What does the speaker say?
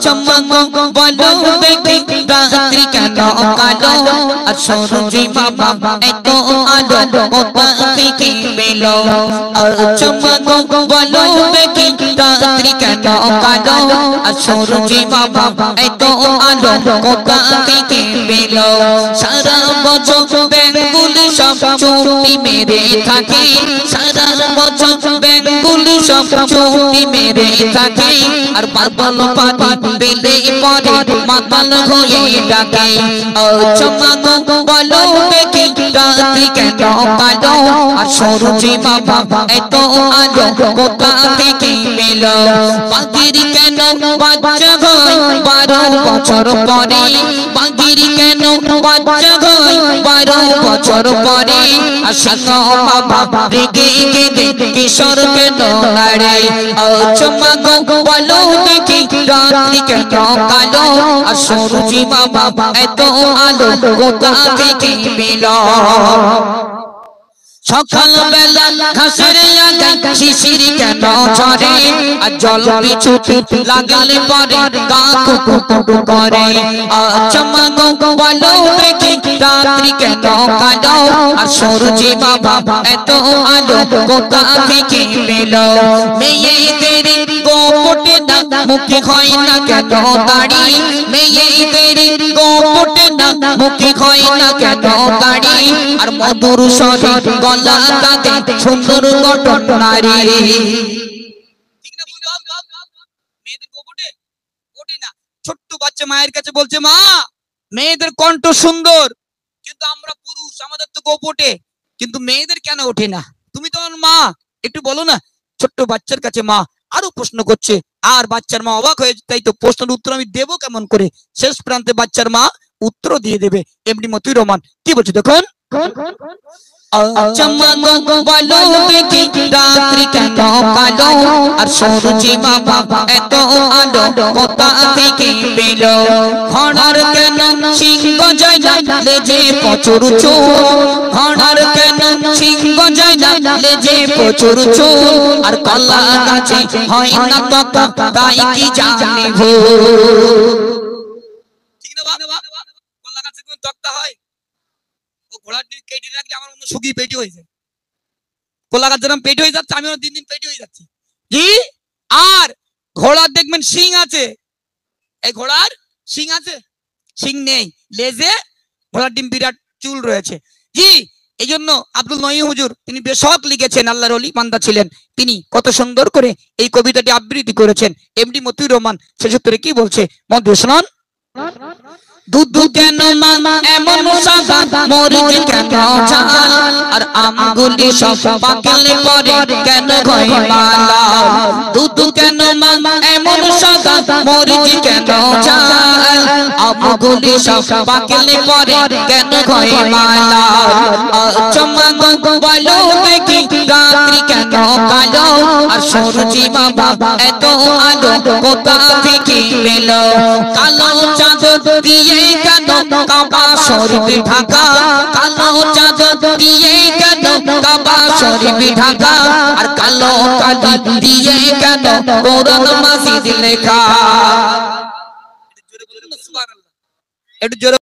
চমক বলো দেখি রাত্রি কেন কালো আর সূর্যি বাবা এত আলো কোথা থেকে পেলো চমক বলো দেখি রাত্রি কেন কালো আর সূর্যি বাবা এত আলো কোথা থেকে পেলো সারা বছর বেঙ্গুল সব চুপি মেরে থাকে সারা বছর বেঙ্গুল সব চুপি মেরে থাকে আর বাদল পানি পেলে পরে মাতাল হয়ে ডাকে ও চমক বলো দেখি রাত্রি কেন কালো আর সূর্যি বাবা এত আলো কোথা থেকে পেলো পাখির কেন বাচ্চা হয় 12 বছর পরে পাখির কেন বাচ্চা হয় 12 বছর পরে আর সিংহ বাবা রেগে গেলে কিশোর কেন নাড়ে ও চমক বলো দেখি রাত্রি কেন কালো আর সূর্যি বাবা এত আলো কোথা থেকে পেলো সকাল বেলা ঘাসের আগায় শিশির কেন ঝরে আর জল বিছুতে লাগলে পরে গা কুকুকুকু করে চমক বলো দেখি রাত্রি কেন কালো আর সূর্যি বাবা এত আলো কোথা থেকে পেলো মেয়েদের গোপটে না মুখে হয় না কেন দাড়ি মেয়েদের গোপটে না মুখে হয় না কেন দাড়ি আর মধুর স্বরে গলা কাঁদে সুন্দর গঠন নারী ঠিক না বলতে মেয়েদের গোপটে ওঠে না ছোট্ট বাচ্চা মায়ের কাছে বলছে মা মেয়েদের কণ্ঠ সুন্দর কিন্তু আমরা পুরুষ আমাদের তো গোপটে কিন্তু মেয়েদের কেন ওঠে না তুমি তো মা একটু বলো না ছোট্ট বাচ্চার কাছে মা আরো প্রশ্ন করছে আর বাচ্চার মা অবাক হয়ে তাই তো প্রশ্নের উত্তর আমি দেবো কেমন করে শেষ প্রান্তে বাচ্চার মা উত্তর দিয়ে দেবে এমনি মতুই রহমান কি বলছে দেখুন চমক বলো দেখি রাত্রি কেন কালো আর সূর্যি বাবা এত আলো কোথা থেকে পেলো ঘোড়ার কেন সিংহ যায় না লেজে প্রচুর চুল ঘোড়ার কেন সিংহ যায় না লেজে প্রচুর চুল আর কলা গাছে হয় না তকা তাই কি জানি ভুল ঠিক না বাবা কলা গাছে কোন তক্তা হয় ঘোড়াটি কেটে রাখলে আমার অন্য সুগি পেটি হয়ে যায় কলা গাছ যেরকম পেটি হয়ে যাচ্ছে আমিও দিন দিন পেটি হয়ে যাচ্ছি জি আর ঘোড়ার দেখবেন শিং আছে এই ঘোড়ার শিং আছে শিং নেই লেজে ঘোড়ার ডিম বিরাট চুল রয়েছে জি এই জন্য আব্দুল নঈম হুজুর তিনি বেশক লিখেছেন আল্লাহর ওলি বান্দা ছিলেন তিনি কত সুন্দর করে এই কবিতাটি আবৃত্তি করেছেন এমডি মতিউর রহমান শেষ উত্তরে কি বলছে মন দিয়ে শুনুন দুধ কেন মা এমন সাদা মরিচ কেন ঝাল আর আমগুলি সব পাকলে পরে কেন হয় মালা দুধ কেন মা এমন সাদা মরিচ কেন ঝাল আমগুলি সব পাকলে পরে কেন হয় মালা চমক বলো দেখি রাত্রি কেন কালো আর সূর্যি বাবা এত আলো কোথা থেকে পেলো কালো চাঁদ দিয়ে কেন কাবা শরীফ ঢাকা কালো চাঁদ দিয়ে কেন কাবা শরীফ ঢাকা আর কালো কালি দিয়ে কেন কোরআন মাজিদ লেখা একটু জোরে